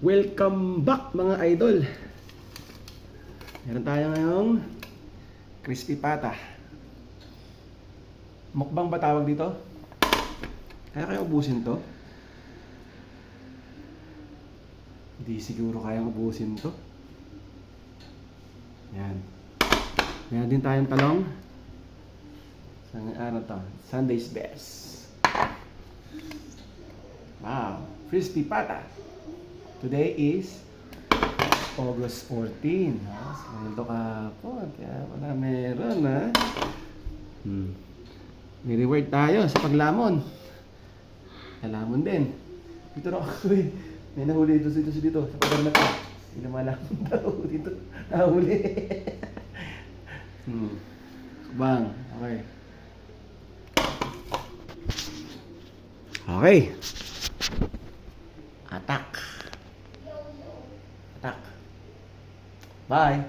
Welcome back mga idol. Meron tayo ngayong crispy pata. Mukbang ba tawag dito? Kaya kayo ubusin to? Hindi siguro kayang ubusin to. Yan. Meron din tayong talong. Ano to? Sunday's best. Wow, crispy pata. Today is August 14. Sweldo kahapon. Kaya wala meron ha. May reward tayo sa paglamon. Lamon din. Dito na ako eh. May nahuli dito sa pagar na ito. Hindi malamon daw dito. Nahuli. Bang. Okay. Okay. Attack. Bye.